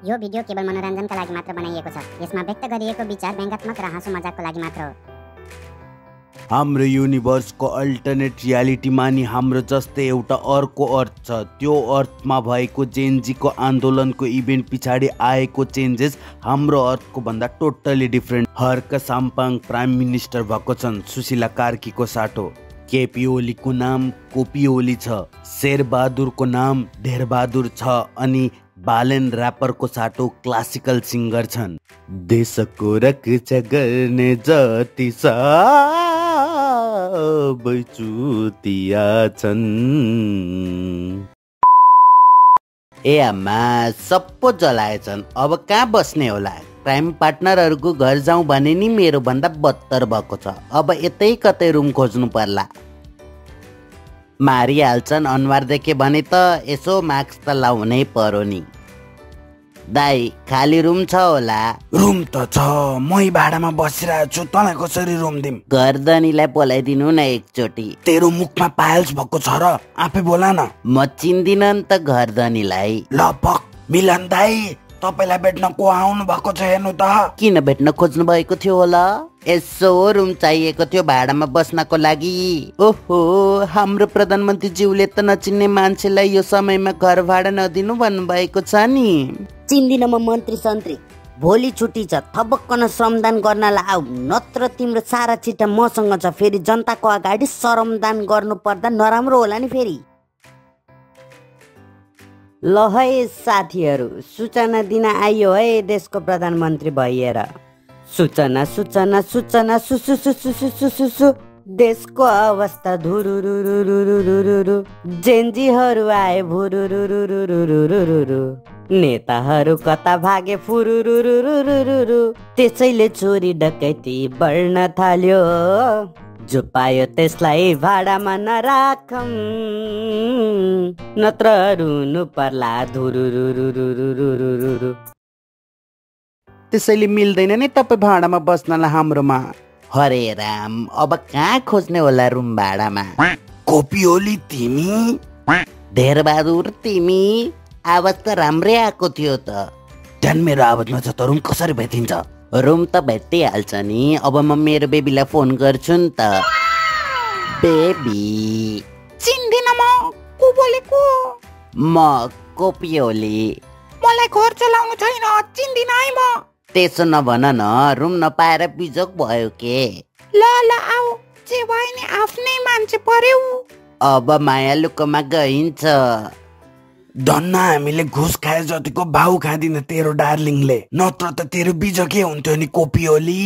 यो भिडियो केवल मनोरञ्जनका लागि मात्र बनाइएको छ। यसमा व्यक्त गरिएको विचार व्यङ्ग्यात्मक र हाँसो मजाकको लागि मात्र हो। हाम्रो युनिभर्सको अल्टरनेट रियालिटीमा नि हाम्रो जस्तै एउटा अर्को अर्थ छ। त्यो अर्थमा भएको जेनजीको आन्दोलनको इभेन्ट पछाडि आएको चेन्जेस हाम्रो अर्थको भन्दा totally different. Harka Sampang prime minister भएको छन्। सुशीला कार्कीको साटो केपी ओलीको नाम कोपी ओली छ। शेरबहादुरको नाम ढेरबहादुर छ। अनि बालेन ऱ्यापरको साटो क्लासिकल सिङ्गर छन्। देशको रक्षा गर्ने जति सबै चुतिया छन्। ए आमा सप्पो जलाएछन्, अब कहाँ बस्ने होला? क्राइम पार्टनरहरूको घर जाउँ भने नि मेरो भन्दा बत्तर भएको छ। अब यतै कतै रुम खोज्नु पर्ला। मारिहाल्छन् अनुहार देखे भने त यसो मास्क त लाउनै पर्यो नि। दाइ खाली रुम छ होला? रुम त छ, मै भाडामा बसिरहेको छु, तँलाई कसरी रुम दिम? गर्दनीलाई बोलाइदिनु न एकचोटि। तेरो मुखमा पायल्स भएको छ र? आफै बोला न। म चिन्दिन नि त गर्दनीलाई। ल पक मिलन दाइ, तपाईलाई भेट्न को आउनु भएको छ हेर्नु त। किन भेट्न खोज्नु भएको थियो होला? यसो रुम चाहिएको थियो भाडामा बस्नको लागि। ओहो, हाम्रो प्रधानमन्त्रीज्यूले त नचिन्ने मान्छेलाई यो समयमा घर भाडा नदिनु भन्नुभएको छ नि। चिन्दिन म मन्त्री सन्त्री। भोलि छुट्टी छ, थपक्कन श्रमदान गर्नलाई आऊ, नत्र तिम्रो सारा चिट्ठा मसँग छ। फेरि जनताको अगाडि श्रमदान गर्नु पर्दा नराम्रो होला नि फेरि। ल है साथीहरू, सूचना दिन आइयो है देशको प्रधानमन्त्री भइएर। सूचना सूचना सूचना सुसु देशको अवस्था धुरुरुरुरुरुरुरु। जेन्जीहरू आए भुरुरुरुरुरुरुरु। नेताहरू कता भागे फुरुरुरुरुरुरु। त्यसैले चोरी डकैती बढ्न थाल्यो। जो पायो त्यसलाई भाडामा नराखौँ, नत्र रुनु पर्ला धुरुरुरुरुरुरुरु। त्यसैले मिल्दैन नि तपाईँ भाडामा बस्नलाई हाम्रोमा। हरे राम, अब कहाँ खोज्ने होला रुम भाडामा? कोपी ओली तिमी? ढेरबहादुर तिमी? आवाज त राम्रै आएको थियो त। ध्यान मेरो आवाजमा छ त रुम कसरी भेटिन्छ? रुम त भेटिहाल्छ नि। अब म मेरो बेबीलाई फोन गर्छु नि त। बेबी चिन्दिन म को बोलेको? म कोपी ओली। मलाई घर चलाउनु छैन, चिन्दिन है म। त्यसो नभन न, रुम नपाएर बिजोक भयो के? ल आऊ, जे भयो नि आफ्नै मान्छे पर्यौ। अब माया लुकोमा गइन्छ। धन्न हामीले घुस खाए जतिको भाउ खाँदिन तेरो डार्लिङले, नत्र त तेरो बिजोकै हुन्थ्यो नि कोपी ओली।